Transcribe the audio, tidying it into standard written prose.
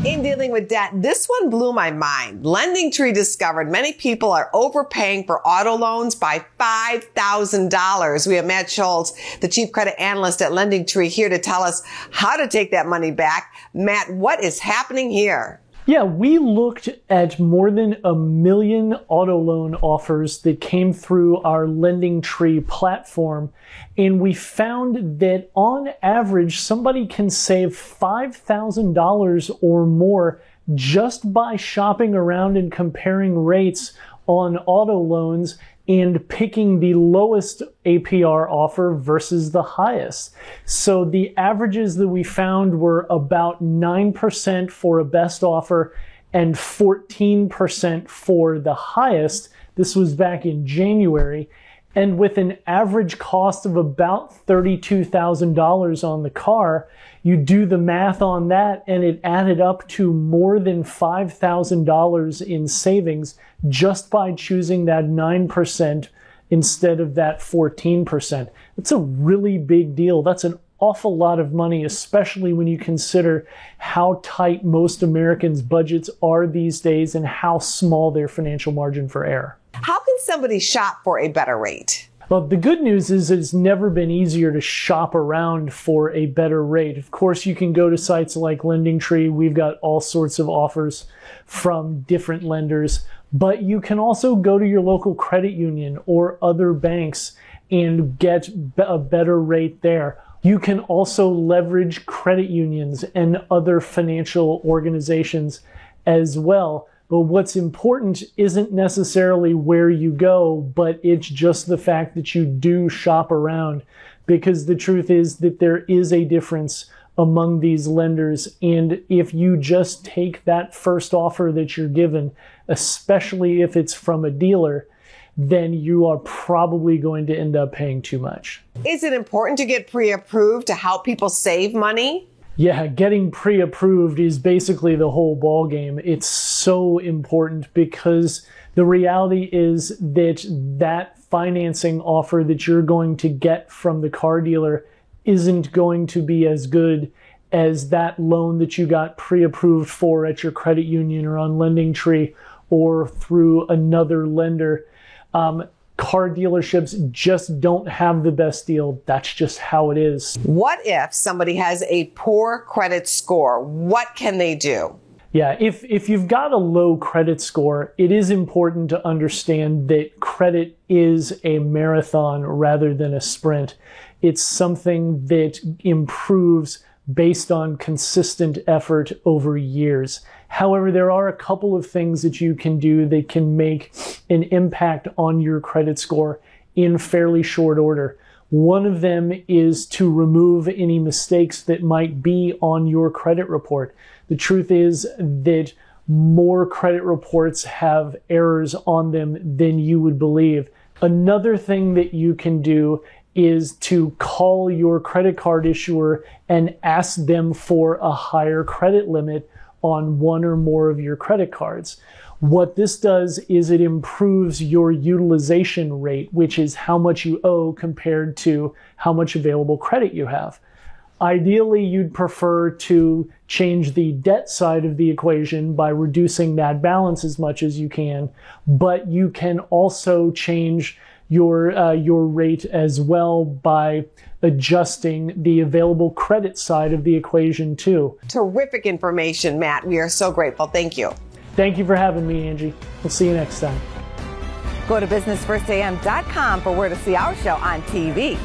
In dealing with debt, this one blew my mind. LendingTree discovered many people are overpaying for auto loans by $5,000. We have Matt Schultz, the chief credit analyst at LendingTree, here to tell us how to take that money back. Matt, what is happening here? Yeah, we looked at more than 1 million auto loan offers that came through our LendingTree platform, and we found that on average, somebody can save $5,000 or more just by shopping around and comparing rates on auto loans and picking the lowest APR offer versus the highest. So the averages that we found were about 9% for a best offer and 14% for the highest. This was back in January. And with an average cost of about $32,000 on the car, you do the math on that and it added up to more than $5,000 in savings just by choosing that 9% instead of that 14%. That's a really big deal. That's an awful lot of money, especially when you consider how tight most Americans' budgets are these days and how small their financial margin for error. How can somebody shop for a better rate? Well, the good news is it's never been easier to shop around for a better rate. Of course, you can go to sites like LendingTree. We've got all sorts of offers from different lenders, but you can also go to your local credit union or other banks and get a better rate there. You can also leverage credit unions and other financial organizations as well. But what's important isn't necessarily where you go, but it's just the fact that you do shop around, because the truth is that there is a difference among these lenders. And if you just take that first offer that you're given, especially if it's from a dealer, then you are probably going to end up paying too much. Is it important to get pre-approved to help people save money? Yeah, getting pre-approved is basically the whole ball game. It's so important because the reality is that that financing offer that you're going to get from the car dealer isn't going to be as good as that loan that you got pre-approved for at your credit union or on LendingTree or through another lender. Car dealerships just don't have the best deal. That's just how it is. What if somebody has a poor credit score? What can they do? Yeah, if you've got a low credit score, it is important to understand that credit is a marathon rather than a sprint. It's something that improves based on consistent effort over years. However, there are a couple of things that you can do that can make an impact on your credit score in fairly short order. One of them is to remove any mistakes that might be on your credit report. The truth is that more credit reports have errors on them than you would believe. Another thing that you can do is to call your credit card issuer and ask them for a higher credit limit on one or more of your credit cards. What this does is it improves your utilization rate, which is how much you owe compared to how much available credit you have. Ideally, you'd prefer to change the debt side of the equation by reducing that balance as much as you can, but you can also change your rate as well by adjusting the available credit side of the equation too. Terrific information, Matt. We are so grateful. Thank you. Thank you for having me, Angie. We'll see you next time. Go to businessfirstam.com for where to see our show on TV.